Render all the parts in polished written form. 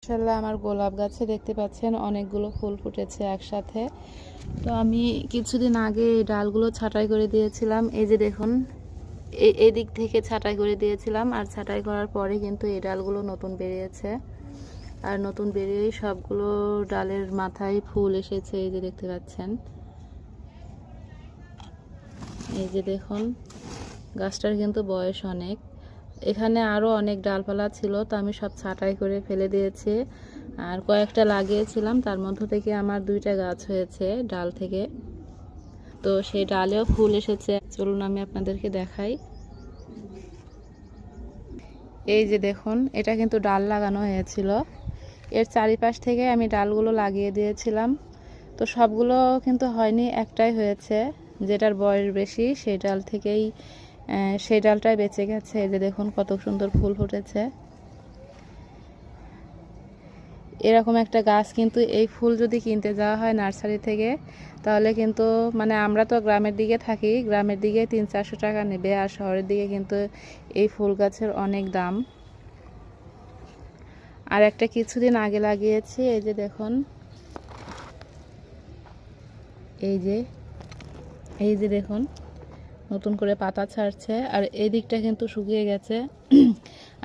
মাশাআল্লাহ আমার গোলাপ গাছে দেখতে পাচ্ছেন অনেকগুলো ফুল ফুটেছে একসাথে। তো আমি কিছুদিন আগে এই ডালগুলো ছাঁটাই করে দিয়েছিলাম। এই যে দেখুন, এই দিক থেকে ছাঁটাই করে দিয়েছিলাম, আর ছাঁটাই করার পরে কিন্তু এই ডালগুলো নতুন বেরিয়েছে। আর নতুন বেরিয়েই সবগুলো ডালের মাথায় ফুল এসেছে। এই যে দেখতে পাচ্ছেন, এই যে দেখুন, গাছটার কিন্তু বয়স অনেক। এখানে আরও অনেক ডালপালা ছিল, তো আমি সব ছাঁটাই করে ফেলে দিয়েছি। আর কয়েকটা লাগিয়েছিলাম, তার মধ্য থেকে আমার 2টা গাছ হয়েছে ডাল থেকে। তো সেই ডালেও ফুল এসেছে। চলুন আমি আপনাদেরকে দেখাই। এই যে দেখুন, এটা কিন্তু ডাল লাগানো হয়েছিল। এর চারিপাশ থেকে আমি ডালগুলো লাগিয়ে দিয়েছিলাম। তো সবগুলো কিন্তু হয়নি, একটাই হয়েছে। যেটার বয়স বেশি সেই ডাল থেকেই সেই ডালটাই বেঁচে গেছে। এই যে দেখুন কত সুন্দর ফুল ফুটেছে। এরকম একটা গাছ কিন্তু, এই ফুল যদি কিনতে যাওয়া হয় নার্সারি থেকে, তাহলে কিন্তু মানে আমরা তো গ্রামের দিকে থাকি, গ্রামের দিকে 300-400 টাকা নেবে, আর শহরের দিকে কিন্তু এই ফুল গাছের অনেক দাম। আর একটা কিছুদিন আগে লাগিয়েছি, এই যে দেখুন, এই যে দেখুন নতুন করে পাতা ছাড়ছে, আর এই দিকটা কিন্তু শুকিয়ে গেছে।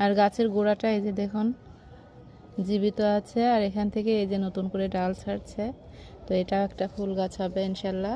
আর গাছের গোড়াটা এই যে দেখুন জীবিত আছে, আর এখান থেকে এই যে নতুন করে ডাল ছাড়ছে। তো এটাও একটা ফুল গাছ হবে ইনশাল্লাহ।